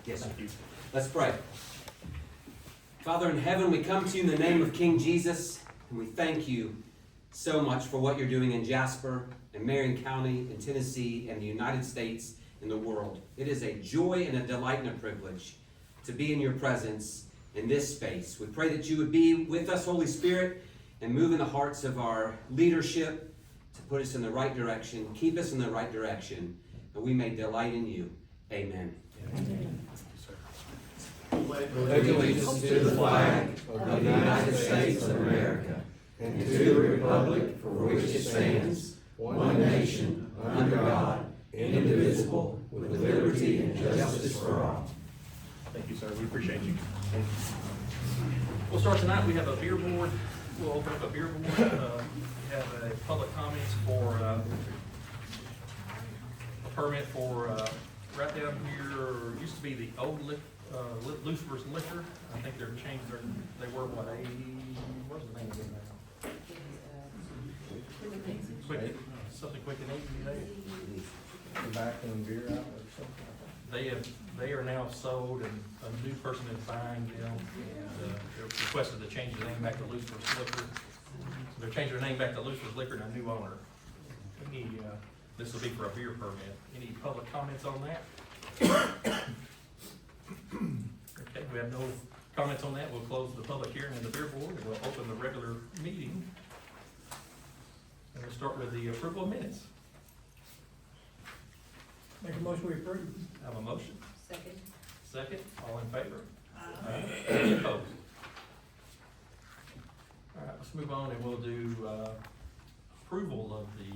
Yes, sir. Thank you. Let's pray. Father in heaven, we come to you in the name of King Jesus, and we thank you so much for what you're doing in Jasper, in Marion County, in Tennessee, and the United States, and the world. It is a joy and a delight and a privilege to be in your presence in this space. We pray that you would be with us, Holy Spirit, and move in the hearts of our leadership to put us in the right direction, keep us in the right direction, and we may delight in you. Amen. Amen. Pledge allegiance to the flag of the United States of America and to the republic for which it stands, one nation, under God, indivisible, with liberty and justice for all. Thank you, sir. We appreciate you. We'll start tonight. We have a beer board. We'll open up a beer board. We have a public comments for a permit for right down here. Used to be the old Lucifer's Liquor. I think they're changed their. They were what what's the name again now? Quick, something quick and easy. Tobacco and beer out or something. They are now sold, and a new person is buying them. And they're requested to change the name back to Lucifer's Liquor. So they're changing their name back to Lucifer's Liquor and a new owner. This will be for a beer permit. Any public comments on that? Okay, we have no comments on that. We'll close the public hearing in the beer board, and we'll open the regular meeting. And we'll start with the approval of minutes. Make a motion we approve. Have a motion? Second. Second, all in favor? Any opposed? All right, let's move on and we'll do, approval of the,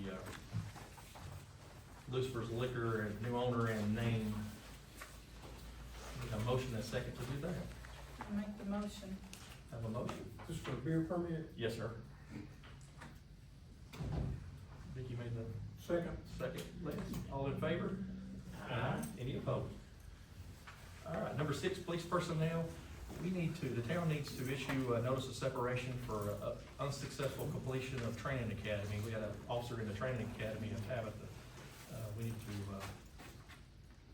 Lucifer's Liquor and new owner and name. Need a motion and a second to do that. I'll make the motion. Have a motion? Just for a beer permit. Yes, sir. Vicky made the Second. second, please. All in favor? Aye. Any opposed? All right, number 6, police personnel. The town needs to issue a notice of separation for unsuccessful completion of training academy. We had an officer in the training academy in Tabitha. We need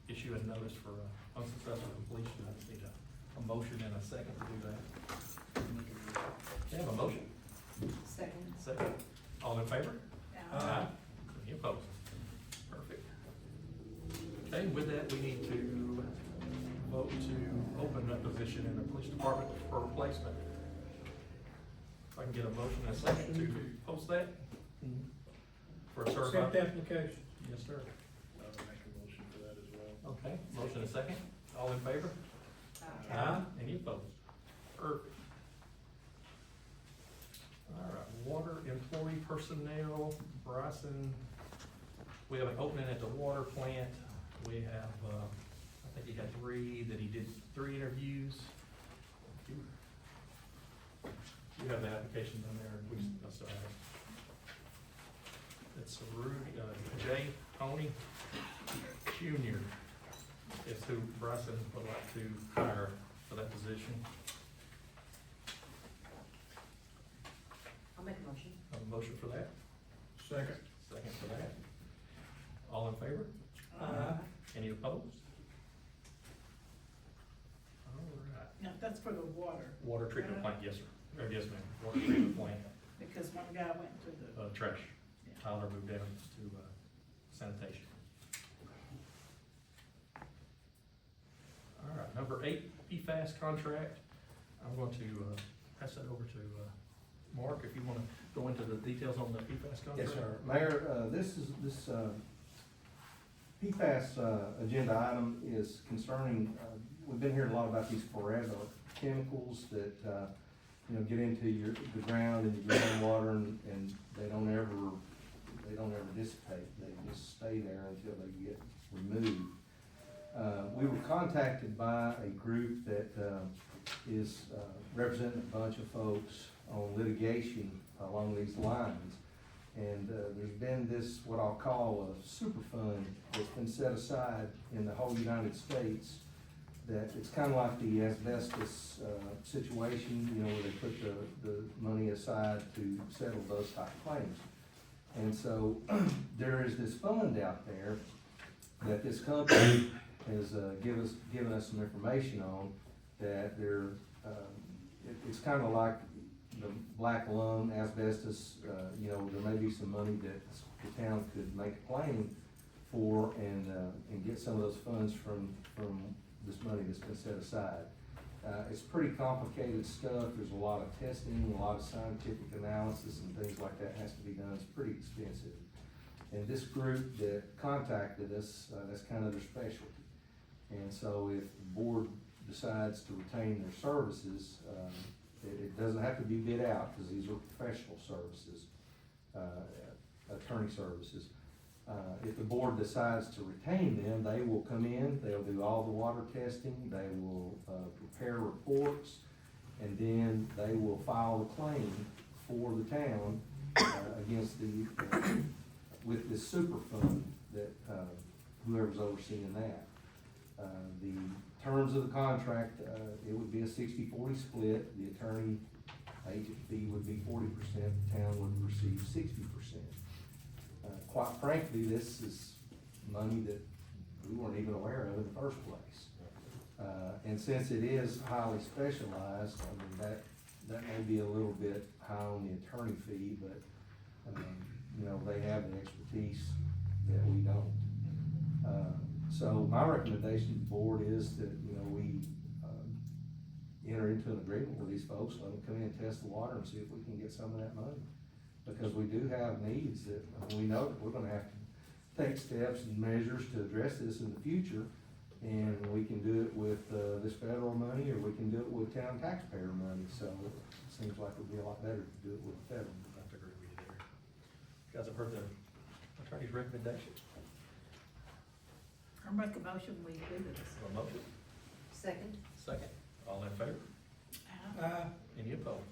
to issue a notice for unsuccessful completion. I just need a motion and a second to do that. Okay, have a motion? Second. Second. All in favor? Aye. Any opposed? Perfect. Okay, with that, we need to vote to open that position in the police department for replacement. If I can get a motion and a second to post that for a Accept certified. application. Yes, sir. I'll make a motion for that as well. Okay, motion and a second. All in favor? Aye. Any opposed? Perfect. All right, water employee personnel, Bryson, we have an opening at the water plant. We have, I think he had 3, that he did 3 interviews. You have the application down there, we still have it. It's Rudy, Jay Tony Jr. is who Bryson would like to hire for that position. I'll make a motion. Have a motion for that? Second. Second for that. All in favor? Aye. Any opposed? All right. Now, that's for the water, Water treatment plant, yes, sir. Or yes, ma'am. Water treatment plant, because one guy went to the, trash. Tyler moved down to, sanitation. All right, number 8, PFAS contract. I'm going to, pass that over to, Mark, if you wanna go into the details on the PFAS contract. Yes, sir. Mayor, this PFAS agenda item is concerning, we've been hearing a lot about these forever chemicals that, get into the ground and your groundwater and they don't ever dissipate. They just stay there until they get removed. We were contacted by a group that is representing a bunch of folks on litigation along these lines. And there's been this, what I'll call a super fund that's been set aside in the whole United States, that it's kind of like the asbestos situation, where they put the money aside to settle those type of claims. And so there is this fund out there that this company has, given us some information on, that it's kinda like the black lung, asbestos, there may be some money that the town could make a claim for and get some of those funds from this money that's been set aside. It's pretty complicated stuff, there's a lot of testing, a lot of scientific analysis and things like that has to be done, it's pretty expensive. And this group that contacted us, that's kind of their specialty. And so if the board decides to retain their services, it doesn't have to be bid out, because these are professional services, attorney services. If the board decides to retain them, they will come in, they'll do all the water testing, they will prepare reports, and then they will file a claim for the town against with this super fund that whoever's overseeing that. The terms of the contract, it would be a 60-40 split. The attorney agent fee would be 40%, the town would receive 60%. Quite frankly, this is money that we weren't even aware of in the first place. And since it is highly specialized, I mean, that may be a little bit high on the attorney fee, but, they have the expertise that we don't. So my recommendation to the board is that, we enter into an agreement with these folks, let them come in and test the water and see if we can get some of that money. Because we do have needs that, we know that we're gonna have to take steps and measures to address this in the future. And we can do it with, this federal money, or we can do it with town taxpayer money, so it seems like it would be a lot better to do it with federal. I have to agree with you there. You guys have heard the attorney's recommendation? I make a motion, we do this. A motion? Second. Second. All in favor? Any opposed?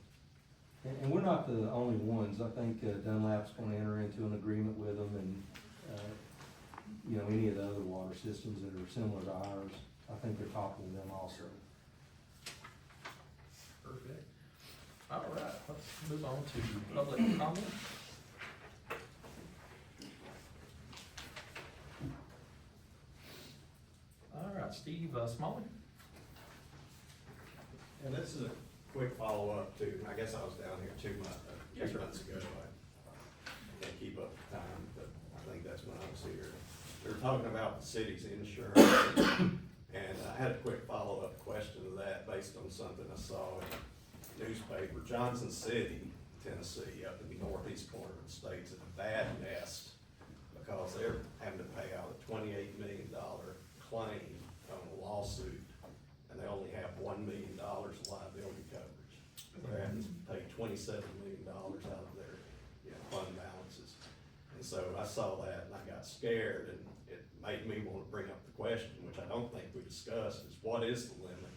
And we're not the only ones, I think Dunlap's gonna enter into an agreement with them, and, any of the other water systems that are similar to ours, I think they're talking to them also. Perfect. All right, let's move on to public comment. All right, Steve Smalley. And this is a quick follow-up to, I guess I was down here two Yes, sir. months ago. I can't keep up with time, but I think that's when I was here. We were talking about the city's insurance, and I had a quick follow-up question to that based on something I saw in the newspaper. Johnson City, Tennessee, up in the northeast corner of the state, is in a bad mess because they're having to pay out a $28 million claim on a lawsuit, and they only have $1 million of liability coverage. They're having to pay $27 million out of their, fund balances. And so I saw that and I got scared, and it made me want to bring up the question, which I don't think we discussed, is what is the limit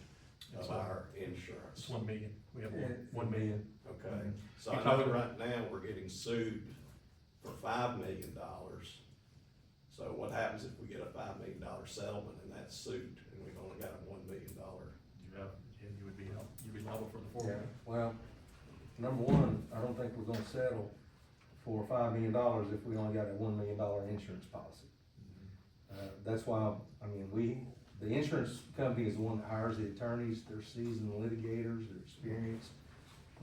of our insurance? It's 1 million. We have 1 million. Okay, so You I know talking- right now we're getting sued for $5 million. So what happens if we get a $5 million settlement in that suit and we've only got a $1 million? You'd be liable for the 4 million. Well, number one, I don't think we're gonna settle for $5 million if we only got a $1 million insurance policy. That's why, the insurance company is the one that hires the attorneys, they're seasoned litigators, they're experienced.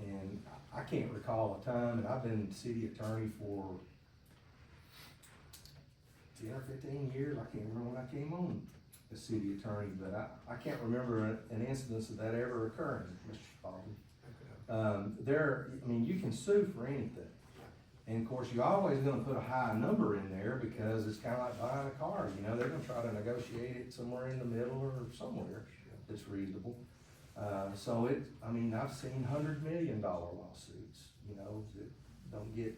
And I can't recall a time, and I've been city attorney for 10 or 15 years, I can't remember when I came on as city attorney, but I can't remember an instance of that ever occurring, Mr. Spalding. You can sue for anything. And of course, you're always gonna put a high number in there because it's kinda like buying a car, they're gonna try to negotiate it somewhere in the middle or somewhere that's reasonable. I've seen $100 million lawsuits, that don't get,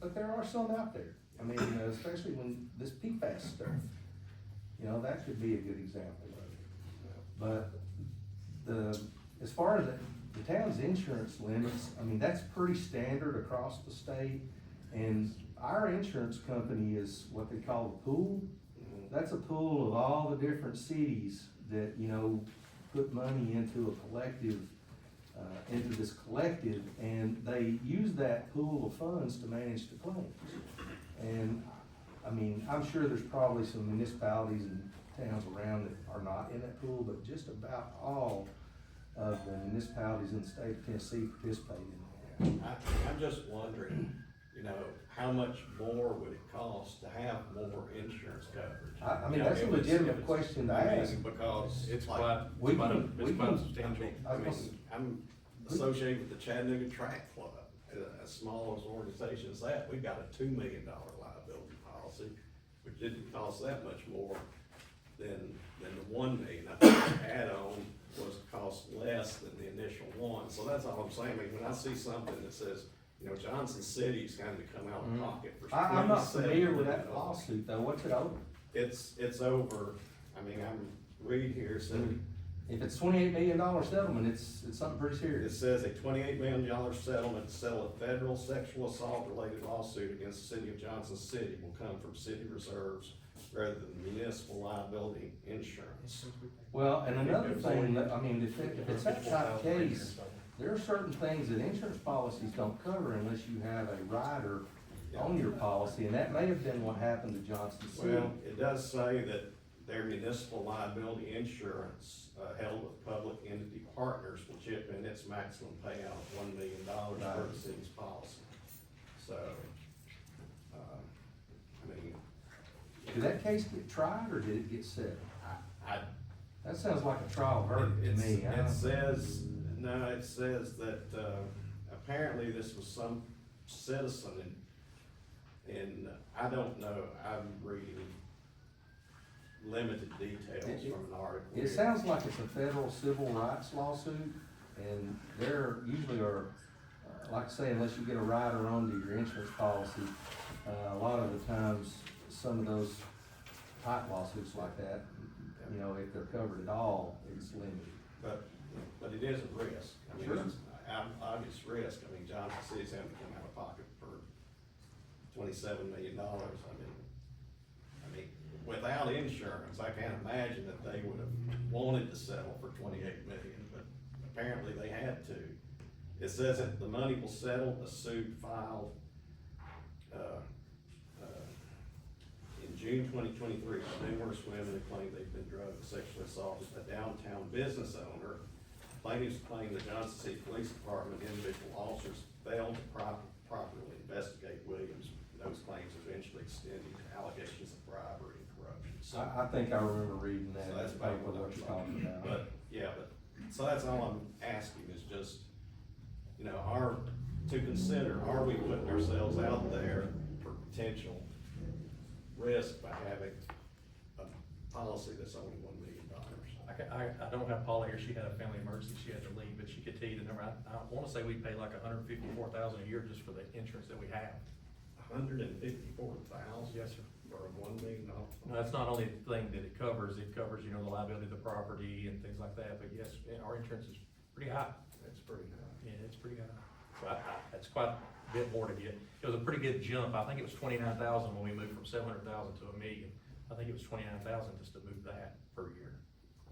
but there are some out there. Especially when this PFAS stuff, that could be a good example of it. But as far as the town's insurance limits, that's pretty standard across the state. And our insurance company is what they call a pool. That's a pool of all the different cities that, put money into a collective, into this collective, and they use that pool of funds to manage the claims. And, I'm sure there's probably some municipalities and towns around that are not in that pool, but just about all of the municipalities in the state of Tennessee participate in that. I'm just wondering, you know, how much more would it cost to have more insurance coverage? I mean, You know, that's a if it's- legitimate if it's- question to I mean, ask. Because It's like, quite, we it's quite, can- we it's quite can- substantial. I mean, I'm associated with the Chattanooga Track Club, as small as an organization as that, we've got a $2 million liability policy, which didn't cost that much more than the $1 million. I think the add-on was cost less than the initial one, so that's all I'm saying. I mean, when I see something that says, you know, Johnson City's gonna come out of pocket for I'm not $27 familiar with million. that lawsuit though, what's it over? It's over, I mean, I'm reading here, said, If it's $28 million settlement, it's something pretty it serious. says a $28 million settlement to settle a federal sexual assault related lawsuit against the city of Johnson City will come from city reserves rather than municipal liability insurance. Well, and another thing, that I mean, if it's that type of case, there are certain things that insurance policies don't cover unless you have a rider on your policy, and that may have been what happened to Johnson City. Well, it does say that their municipal liability insurance, held with public entity partners will chip in its maximum payout of $1 million for the city's policy. So, I mean, Did that case get tried or did it get settled? I, That sounds like a trial verdict to me. it says, no, it says that, apparently this was some citizen and I don't know, I'm reading limited details from an article. It sounds like it's a federal civil rights lawsuit, and there usually are, like I say, unless you get a rider onto your insurance policy, a lot of the times, some of those type lawsuits like that, you know, if they're covered at all, it's limited. But it is a risk. I mean, Sure. it's an obvious risk. I mean, Johnson City's having to come out of pocket for $27 million. I mean, without insurance, I can't imagine that they would have wanted to settle for $28 million, but apparently they had to. It says that the money will settle a suit filed, in June 2023, numerous women have claimed they've been drugged, sexually assaulted. A downtown business owner, plaintiffs claim the Johnson City Police Department individual officers failed to properly investigate Williams. Those claims eventually extended to allegations of bribery and corruption. So, I think I remember reading that, so in that's the about paper, what you're talking about. But, yeah, so that's all I'm asking is just, you know, to consider, are we putting ourselves out there for potential risk by having a policy that's only $1 million? I don't have Paula here, she had a family emergency, she had to leave, but she could tell you the number, I wanna say we pay like $154,000 a year just for the insurance that we have. $154,000 Yes, sir. for a $1 million. No, that's not only the thing that it covers, you know, the liability of the property and things like that, but yes, our insurance is pretty high. That's pretty high. Yeah, it's pretty high. So that's quite a bit more to get. It was a pretty good jump. I think it was 29,000 when we moved from 700,000 to $1 million. I think it was 29,000 just to move that per year.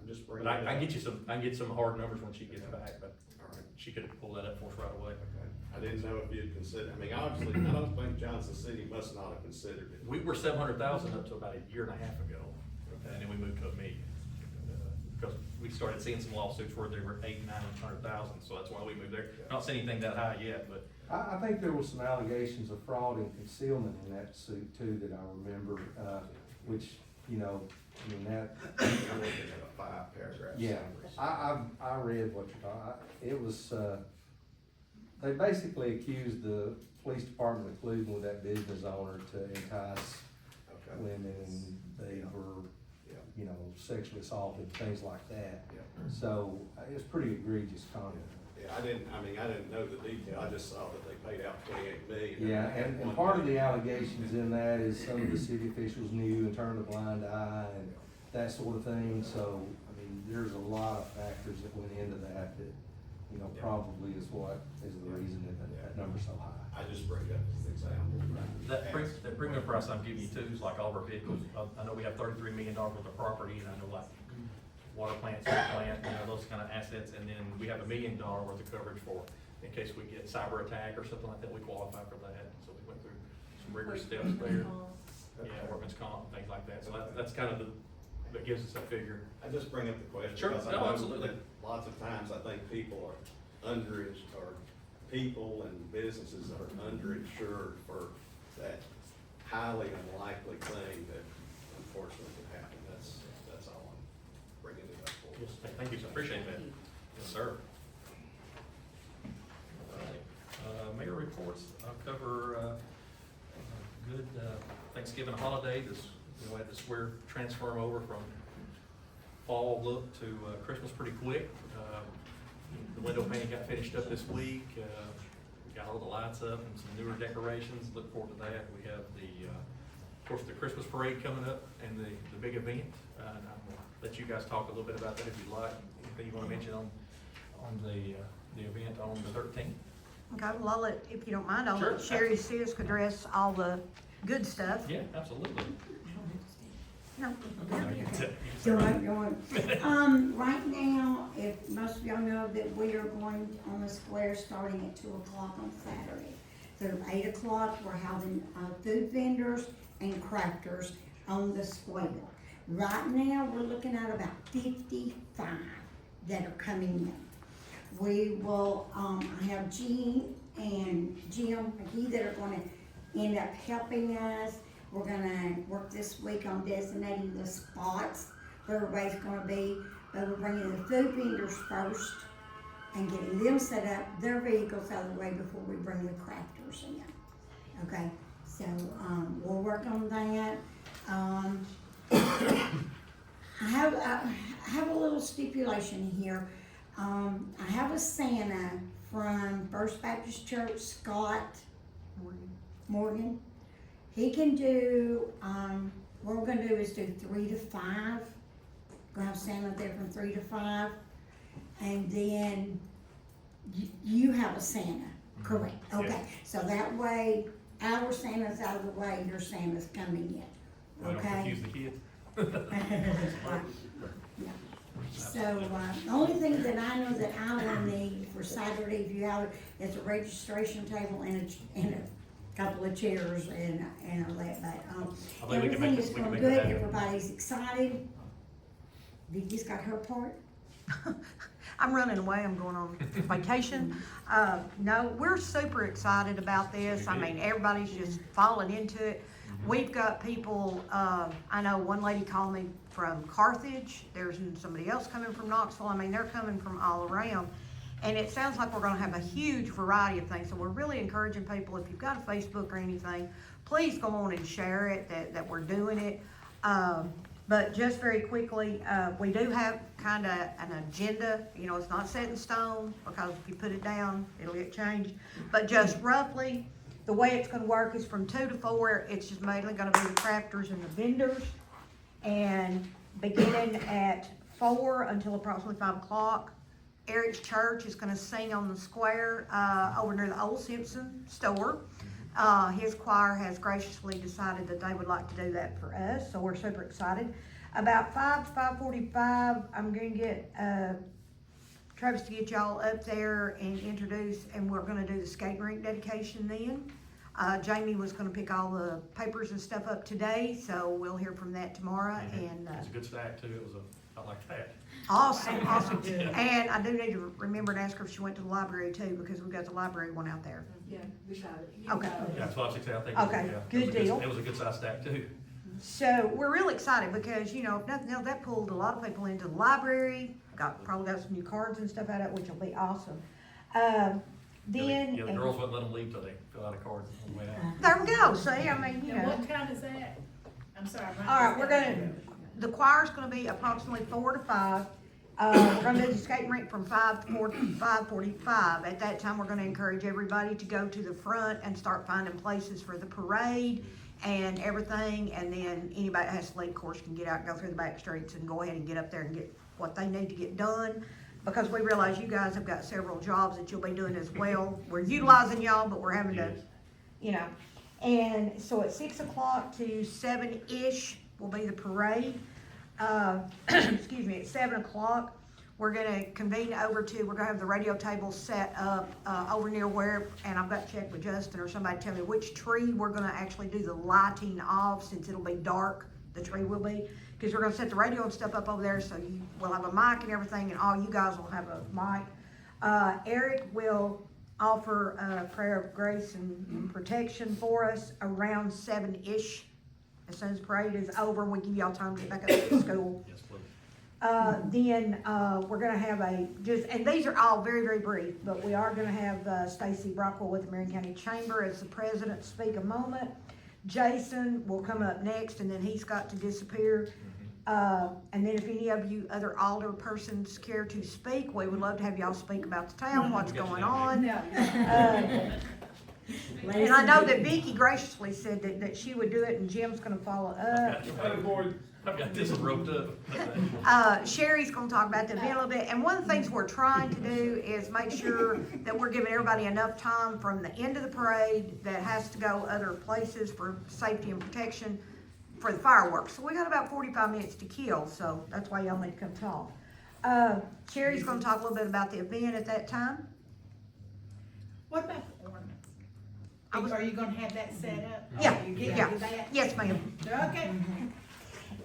I'm just But bringing I it can up. get you some, I can get some hard numbers when she gets back, but All right. she could pull that up for us right away. Okay. I didn't know if you'd consider, I mean, obviously, I don't think Johnson City must not have considered it. We were 700,000 up to about a year and a half ago, and then we moved to $1 million. Because we started seeing some lawsuits where they were 800,000, 900,000, so that's why we moved there. Not seeing anything that high yet, but I think there was some allegations of fraud and concealment in that suit too, that I remember, which, you know, I mean, that, I'm looking at a 5-paragraph yeah, summary. I read what you're talking, it was, they basically accused the police department of Cleveland with that business owner to entice Okay. women, and they were, Yeah. you know, sexually assaulted, things like that. Yeah. So, it's pretty egregious conduct. Yeah, I didn't know the detail, I just saw that they paid out $28 million. Yeah, and part of the allegations in that is some of the city officials knew and turned a blind eye and that sort of thing, so, I mean, there's a lot of factors that went into that, you know, Yeah. probably is what is the reason that number's so high. I just bring it up as an example. that premium price I'm giving you too is like all of our vehicles. I know we have $33 million worth of property, and I know like water plant, sewer plant, you know, those kind of assets, and then we have $1 million worth of coverage for, in case we get cyber attack or something like that, we qualify for that. So we went through some rigorous steps there. Yeah, workman's comp, things like that. So that's kind of the that gives us that figure. I just bring up the question. Sure. because I No, know absolutely. that Lots of times I think people are or people and businesses are underinsured for that highly unlikely thing that unfortunately could happen. That's all I'm bringing it up for. Yes, thank you, sir. Appreciate that. Yes, sir. All right. Mayor reports, I'll cover, good Thanksgiving holiday. We had the square transform over from fall look to Christmas pretty quick. The window painting got finished up this week. We got all the lights up and some newer decorations. Look forward to that. We have of course, the Christmas parade coming up and the big event. And I'm gonna let you guys talk a little bit about that if you'd like. Anything you want to mention on the event on the 13th? Okay, well, I'll let, if you don't mind, I'll Sure. let Sherry Sisk address all the good stuff. Yeah, absolutely. No, Go on. Right now, if most of y'all know that we are going on the square starting at 2 o'clock on Saturday. So at 8 o'clock, we're having, food vendors and crafters on the square. Right now, we're looking at about 55 that are coming in. We will, I have Jean and Jim McGee that are gonna end up helping us. We're gonna work this week on designating the spots where everybody's gonna be, but we're bringing the food vendors first and getting them set up, their vehicles out of the way before we bring the crafters in. Okay, so, we'll work on that. I have a little stipulation here. I have a Santa from First Baptist Church, Scott Morgan. He can do, what we're gonna do is do 3 to 5. Gonna have Santa there from 3 to 5. And then you have a Santa, correct? Yeah. Okay, so that way, our Santa's out of the way, your Santa's coming in, I don't okay? confuse the kids. Right. Yeah. So, the only thing that I know that I will need for Saturday, if you have it, is a registration table and a couple of chairs and a leg, but, I think we can everything make is it- we can going make good, it happen. everybody's excited. Vicky's got her part. I'm running away, I'm going on vacation. No, we're super excited about this. I mean, everybody's just falling into it. We've got people, I know one lady called me from Carthage, there's somebody else coming from Knoxville. I mean, they're coming from all around. And it sounds like we're gonna have a huge variety of things, so we're really encouraging people, if you've got a Facebook or anything, please go on and share it, that we're doing it. But just very quickly, we do have kinda an agenda, you know, it's not set in stone, because if you put it down, it'll get changed. But just roughly, the way it's gonna work is from 2 to 4, it's just mainly gonna be the crafters and the vendors. And beginning at 4 until approximately 5 o'clock, Eric's Church is gonna sing on the square, over near the old Simpson store. His choir has graciously decided that they would like to do that for us, so we're super excited. About 5 to 5:45, I'm gonna get, Travis to get y'all up there and introduce, and we're gonna do the skate rink dedication then. Jamie was gonna pick all the papers and stuff up today, so we'll hear from that tomorrow, and, It's a good stack too. I like that. awesome. And I do need to remember and ask her if she went to the library too, because we've got the library one out there. Yeah, we got it. Okay. Yeah, 1260, I think. Okay, yeah, good it was a deal. It was a good size stack too. So we're real excited because, you know, if nothing else, that pulled a lot of people into the library, probably got some new cards and stuff out of it, which will be awesome. Then. Yeah, the girls wouldn't let them leave till they fill out a card on the way out. There we go, see, I mean, you And know. what time is that? I'm sorry. All right, we're gonna, the choir's gonna be approximately 4 to 5. We're gonna do the skating rink from 5 to 5:45. At that time, we're gonna encourage everybody to go to the front and start finding places for the parade and everything. And then anybody that has to leave, of course, can get out and go through the back streets and go ahead and get up there and get what they need to get done. Because we realize you guys have got several jobs that you'll be doing as well. We're utilizing y'all, but we're having to, you know. And so at 6 o'clock to 7-ish will be the parade. Excuse me, at 7 o'clock, we're gonna convene we're gonna have the radio table set up, over near where, and I've got to check with Justin or somebody to tell me which tree we're gonna actually do the lighting of, since it'll be dark the tree will be, cause we're gonna set the radio and stuff up over there, so you will have a mic and everything, and all you guys will have a mic. Eric will offer a prayer of grace and protection for us around 7-ish. As soon as parade is over, we give y'all time to get back up to school. Yes, please. Then, we're gonna have and these are all very, very brief, but we are gonna have, Stacy Brockwell with the Marion County Chamber as the president speak a moment. Jason will come up next, and then he's got to disappear. And then if any of you other alder persons care to speak, we would love to have y'all speak about the town, what's going on. No. And I know that Vicky graciously said that she would do it, and Jim's gonna follow up. I've got this one roped up. Sherry's gonna talk about the event a little bit, and one of the things we're trying to do is make sure that we're giving everybody enough time from the end of the parade that has to go other places for safety and protection for the fireworks. So we got about 45 minutes to kill, so that's why y'all need to come talk. Sherry's gonna talk a little bit about the event at that time. What about the ornaments? Are you gonna have that set up? Yeah, You get yeah. to that? Yes, ma'am. Okay.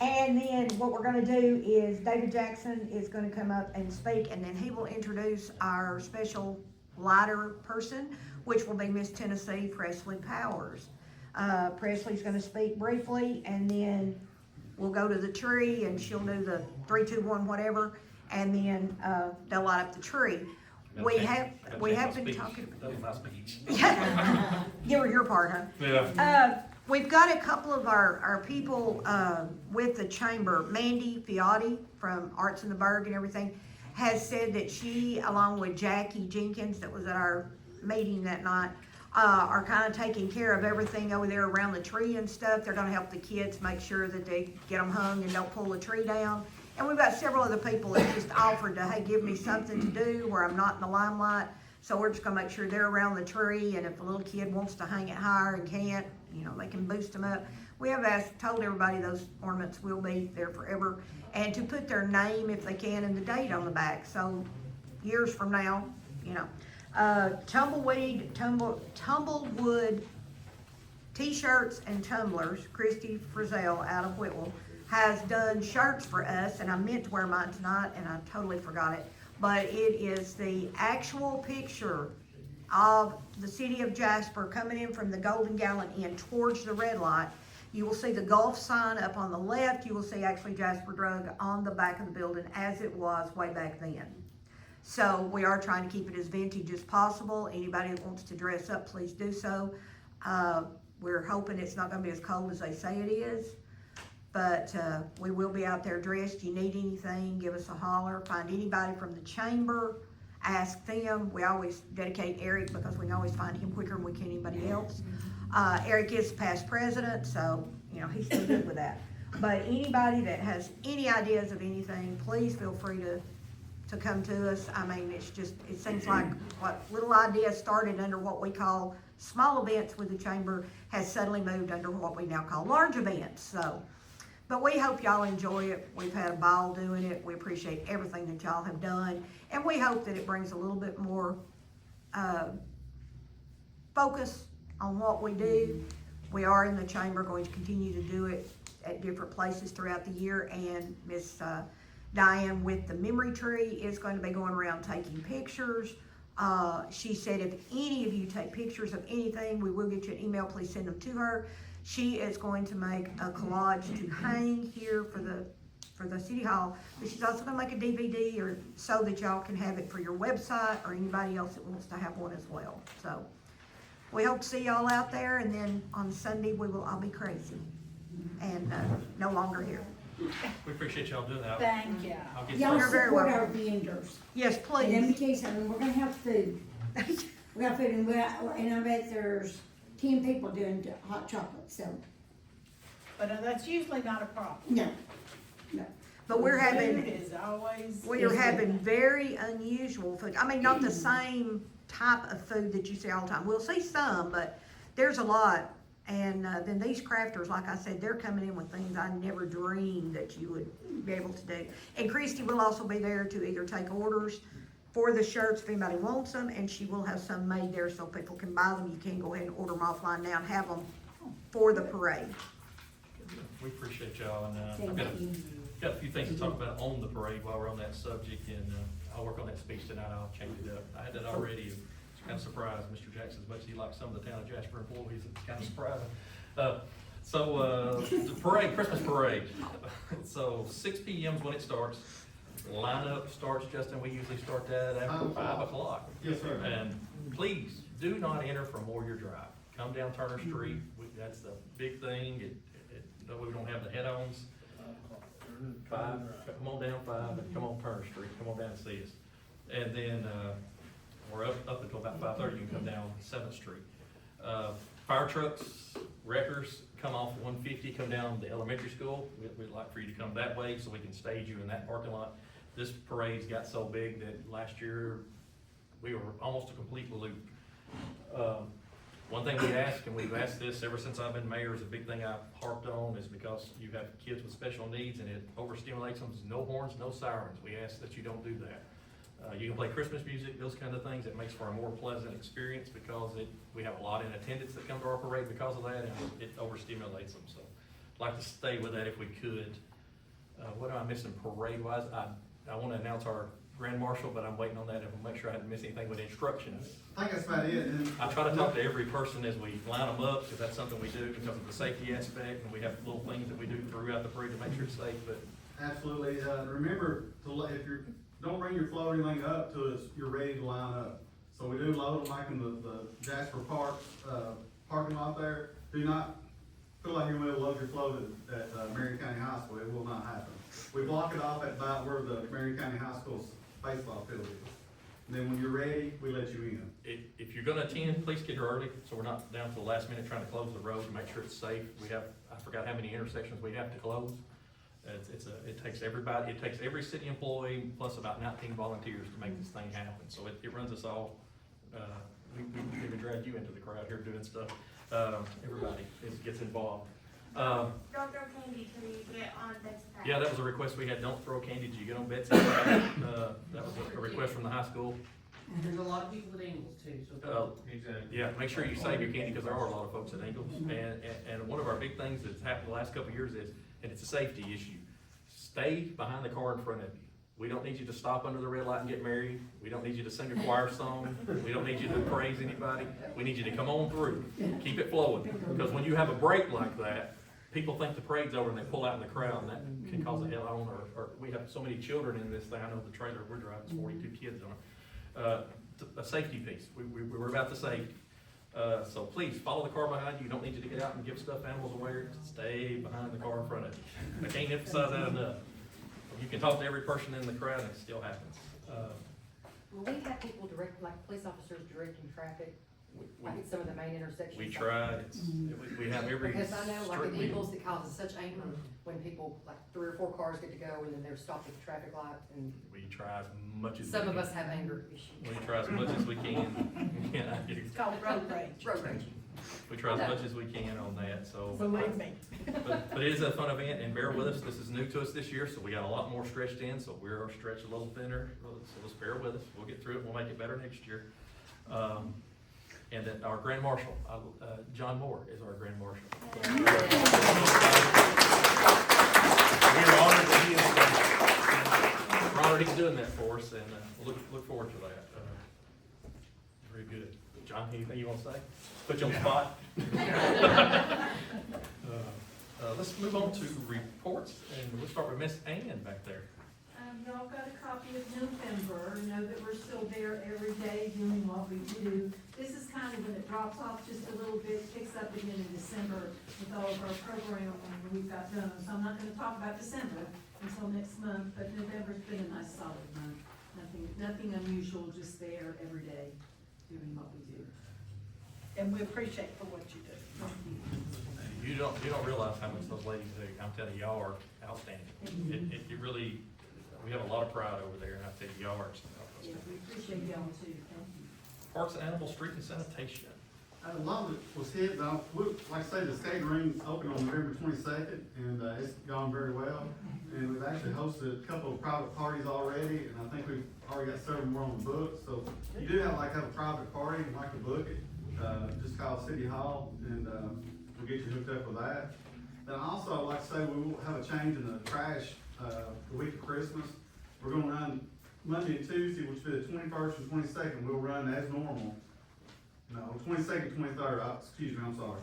And then what we're gonna do is David Jackson is gonna come up and speak, and then he will introduce our special lighter person, which will be Miss Tennessee Presley Powers. Presley's gonna speak briefly, and then we'll go to the tree, and she'll do the 3, 2, 1, whatever, and then, they'll light up the tree. We have been talking. That was my speech. Give her your part, huh? Yeah. We've got a couple of our people, with the chamber. Mandy Fiotti from Arts in the Burg and everything has said that she, along with Jackie Jenkins, that was at our meeting that night, are kind of taking care of everything over there around the tree and stuff. They're gonna help the kids make sure that they get them hung and don't pull the tree down. And we've got several other people that just offered to, hey, give me something to do where I'm not in the limelight. So we're just gonna make sure they're around the tree, and if a little kid wants to hang it higher and can't, you know, they can boost them up. We have told everybody those ornaments will be there forever, and to put their name, if they can, and the date on the back, so years from now, you know. Tumblewood t-shirts and tumblers, Christy Frizzell out of Whitwell, has done shirts for us, and I meant to wear mine tonight, and I totally forgot it. But it is the actual picture of the city of Jasper coming in from the Golden Gallon Inn towards the red light. You will see the Gulf sign up on the left. You will see actually Jasper Drug on the back of the building as it was way back then. So we are trying to keep it as vintage as possible. Anybody that wants to dress up, please do so. We're hoping it's not gonna be as cold as they say it is. But we will be out there dressed. You need anything, give us a holler. Find anybody from the chamber, ask them. We always dedicate Eric because we can always find him quicker than we can anybody else. Eric is past president, so you know he's still good with that. But anybody that has any ideas of anything, please feel free to come to us. I mean, it seems like what little idea started under what we call small events with the chamber has suddenly moved under what we now call large events. So. But we hope y'all enjoy it. We've had a ball doing it. We appreciate everything that y'all have done. And we hope that it brings a little bit more focus on what we do. We are in the chamber going to continue to do it at different places throughout the year. And Miss Diane with the memory tree is going to be going around taking pictures. She said if any of you take pictures of anything, we will get you an email. Please send them to her. She is going to make a collage to hang here for the city hall, but she's also gonna make a DVD or so that y'all can have it for your website or anybody else that wants to have one as well. So we hope to see y'all out there, and then on Sunday I'll be crazy and no longer here. We appreciate y'all doing that. Thank you. I'll get Y'all You're very support welcome. our vendors. Yes, And let me please. tell you something, we're gonna have food. We got food, and I bet there's 10 people doing hot chocolate, so, But that's usually not a problem. no. But we're Food having is always. We are having very unusual food. I mean, not the same type of food that you see all the time. We'll see some, but there's a lot. And then these crafters, like I said, they're coming in with things I never dreamed that you would be able to do. And Christy will also be there to either take orders for the shirts if anybody wants them, and she will have some made there so people can buy them. You can go ahead and order them offline now and have them for the parade. We appreciate y'all, and, I've Thank you. got a few things to talk about on the parade while we're on that subject, and, I'll work on that speech tonight, I'll change it up. I had that already, it's kind of surprised Mr. Jackson, as much as he likes some of the town of Jasper employees, it's kind of surprising. The parade, Christmas parade, so 6 p.m. is when it starts. Lineup starts, Justin, we usually start that after 5 o'clock. Yes, sir. And please, do not enter from Warrior Drive. Come down Turner Street, that's the big thing, we don't have the head-ons. 5, come on down 5, and come on Turner Street, come on down and see us. And then, we're up until about 5:30, you can come down 7th Street. Fire trucks, wreckers, come off 150, come down the elementary school. We'd like for you to come that way so we can stage you in that parking lot. This parade's got so big that last year, we were almost a complete loop. One thing we ask, and we've asked this ever since I've been mayor, is a big thing I've harped on, is because you have kids with special needs and it overstimulates them. No horns, no sirens. We ask that you don't do that. You can play Christmas music, those kind of things. It makes for a more pleasant experience because we have a lot in attendance that come to our parade because of that, and it overstimulates them. So I'd like to stay with that if we could. What am I missing parade-wise? I want to announce our Grand Marshal, but I'm waiting on that, and we'll make sure I haven't missed anything with instructions. I think that's about it. And I try to talk to every person as we line them up, because that's something we do because of the safety aspect, and we have little things that we do throughout the parade to make sure it's safe, but absolutely, remember to, if you're, don't bring your float or anything up till you're ready to line up. So we do load them like in the Jasper Park, parking lot there. Do not feel like you're gonna load your float at Marion County High School. It will not happen. We block it off at about where the Marion County High School's baseball field is. And then when you're ready, we let you in. if you're gonna attend, please get here early, so we're not down to the last minute trying to close the road to make sure it's safe. I forgot how many intersections we have to close. It takes everybody, it takes every city employee plus about 19 volunteers to make this thing happen, so it runs us all. We even drag you into the crowd here doing stuff. Everybody gets involved. Don't throw candy till you get on Betsy's back. Yeah, that was a request we had, don't throw candy till you get on Betsy's back. That was a request from the high school. There's a lot of people with angles too, so. Exactly. Yeah, make sure you save your candy, because there are a lot of folks at Ingles. And one of our big things that's happened the last couple of years is, and it's a safety issue, stay behind the car in front of you. We don't need you to stop under the red light and get married. We don't need you to sing a choir song. We don't need you to praise anybody. We need you to come on through, keep it flowing. Because when you have a break like that, people think the parade's over and they pull out in the crowd, and that can cause a hell on, or we have so many children in this thing. I know the trailer we're driving is 42 kids on it. A safety piece. We're about the safety. So please, follow the car behind you. You don't need you to get out and give stuffed animals away. Stay behind the car in front of you. I can't emphasize that enough. You can talk to every person in the crowd and it still happens. Will we have people direct, like police officers directing traffic, like at some of the main intersections? We try, we have every. Because I know, like at strictly- Eagles, it causes such anger when people, like 3 or 4 cars get to go and then they're stopped at the traffic light, and We try as much as we some of can. us have anger issues. We try as much as we can. Yeah, It's called road rage. Road rage. we try as much as we can on that, so. Believe me. But it is a fun event, and bear with us, this is new to us this year, so we got a lot more stretched in, so we're stretched a little thinner, so just bear with us, we'll get through it, we'll make it better next year. And then our Grand Marshal, John Moore is our Grand Marshal. We're honored that we're honored he's doing that for us, and look forward to that. Very good. John, anything you want to say? Put you on the spot? Let's move on to reports, and we'll start with Miss Ann back there. Y'all got a copy of November. Know that we're still there every day doing what we do. This is kind of when it drops off just a little bit, picks up again in December with all of our program we've got done. So I'm not gonna talk about December until next month, but November's been a nice solid month. Nothing unusual, just there every day doing what we do. And we appreciate for what you do. You don't realize how much those ladies do. I'm telling you, y'all are outstanding. It really, we have a lot of pride over there, and I tell you, y'all are. Yeah, we appreciate y'all too. Thank you. Parks and Animal, Street and Sanitation. A lot of it was hit, but like I say, the skate ring opened on November 22nd, and it's gone very well. And we've actually hosted a couple of private parties already, and I think we've already got several more on the books. So if you do have a private party and like to book it, just call City Hall, and we'll get you hooked up with that. Then also, like I say, we will have a change in the trash, the week of Christmas. We're gonna run Monday and Tuesday, which will be the 21st and 22nd, we'll run as normal. No, 22nd, 23rd, excuse me, I'm sorry.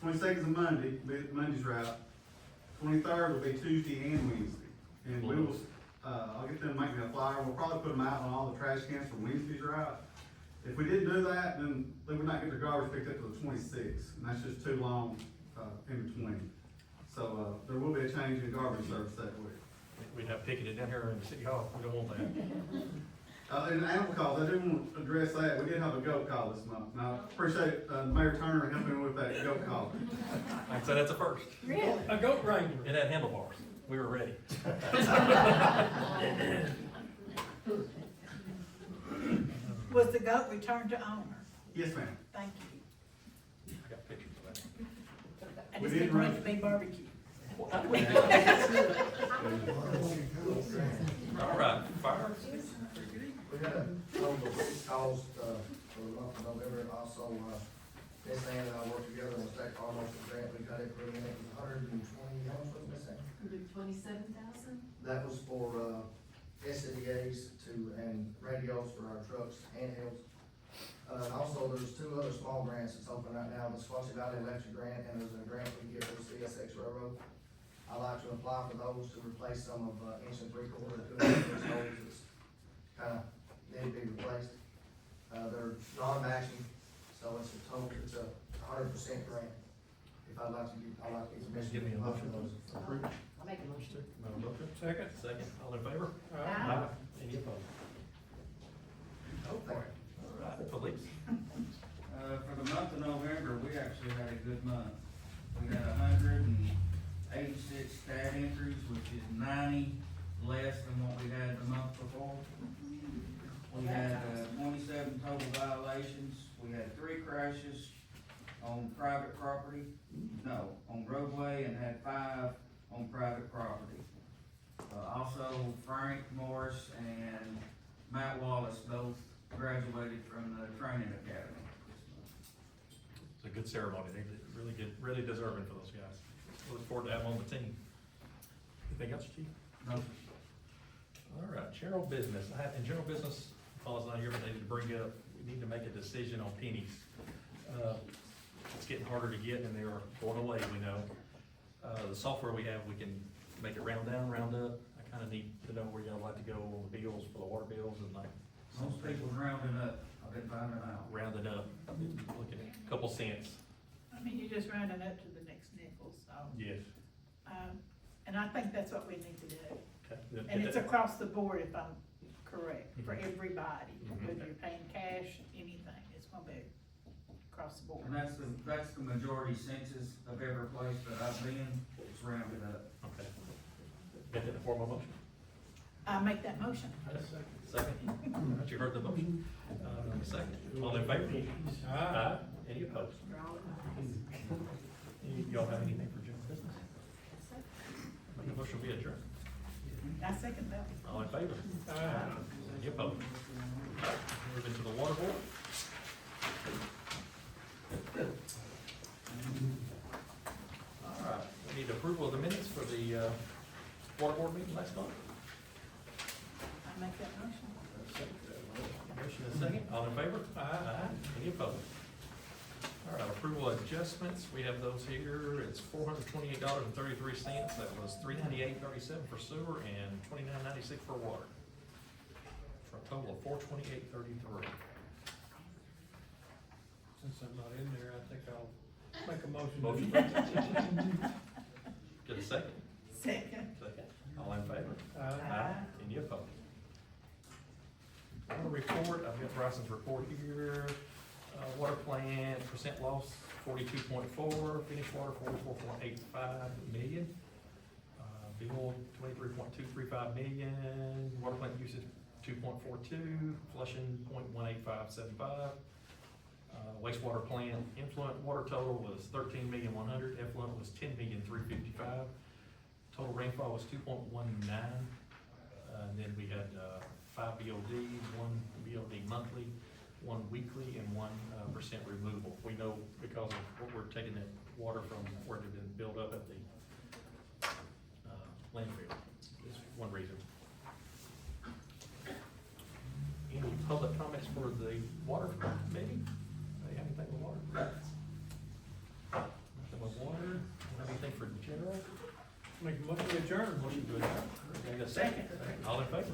22nd is a Monday, Monday's route. 23rd will be Tuesday and Wednesday. And we will, I'll get them to make me a flyer, we'll probably put them out on all the trash cans for Wednesday's route. If we didn't do that, then they would not get their garbage picked up to the 26th, and that's just too long, in between. So, there will be a change in garbage service that week. We'd have picketed down here in the city hall, we don't want that. And animal calls, I do want to address that, we did have a goat call this month, and I appreciate, Mayor Turner helping with that goat call. I'd say that's a first. Really? A goat wrangler. It had handlebars, we were ready. Was the goat returned to owner? Yes, ma'am. Thank you. I got pictures of that. I We just did didn't want run- it to be barbecue. All right, fire. We had a total of 6 calls, for the month of November, also, Miss Ann and I worked together on the state farm motion grant, we got it, put in, it was 120, how much was it, Miss Ann? 27,000? That was for, SCBA's and radios for our trucks, handhelds. Also, there's 2 other small grants that's open right now, the Swansea Valley Electric Grant, and there's a grant we get for the CSX Railroad. I like to apply for those to replace some of, engine 3/4 that could have those holes that's kinda need to be replaced. They're non-matching, so it's a total, it's a 100% grant. If I'd like to get permission. Give me a to apply for motion. those. Approved. I'll make a motion. Motion. Second. Second, all in favor? Aye. Any opposed? Go for it. All right, police. For the month of November, we actually had a good month. We had 186 stat entries, which is 90 less than what we had the month before. We had 27 total violations. We had 3 crashes on private property, on roadway, and had 5 on private property. Also, Frank Morris and Matt Wallace both graduated from the training academy. It's a good ceremony, they really get, really deserving for those guys. Look forward to having them on the team. Anything else, chief? No. All right, general business, in general business, Paul's not here, but I need to bring up, we need to make a decision on pennies. It's getting harder to get and they are going away, we know. The software we have, we can make it round down, round up. I kinda need to know where y'all like to go on the bills for the water bills and like. Most people rounding up, I've been finding out. Rounded up, looking at a couple cents. I mean, you're just rounding up to the next nickel, so. Yes. And I think that's what we need to do. Okay. And it's across the board, if I'm correct, for everybody, Mhm. whether you're paying cash, anything, it's gonna be across the board. And that's the majority census of every place that I've been, it's rounded up. Okay. Get that in the form of a motion? I make that motion. Second. All right, you heard the motion. Second. All in favor? Aye. Any opposed? Y'all have anything for general business? Make a motion, be adjourned. I second that. All in favor? Aye. Any opposed? Moving to the water board. All right, we need approval of the minutes for the, water board meeting last month. I make that motion. Motion is second, all in favor? Aye. Any opposed? All right, approval adjustments, we have those here, it's $428.33, that was $398.37 for sewer and $29.96 for water. For a total of $428.33. Since I'm not in there, I think I'll make a motion. Motion. Get a second? Second. Second. All in favor? Aye. Any opposed? Water report, I've got Bryson's report here. Water plant, percent loss, 42.4, finished water, 44.85 million. Bill, 23.235 million, water plant usage, 2.42, flushing, 0.18575. Wastewater plant, influent water total was 13,100,000, effluent was 10,355,000. Total rainfall was 2.19. And then we had 5 BODs, 1 BOD monthly, 1 weekly, and 1% removal. We know because of what we're taking that water from where they've been built up at the landfill, is one reason. Any public comments for the water committee? They have anything with water? Nothing with water, have anything for general? Make a motion to adjourn. Motion to adjourn. Need a second? All in favor?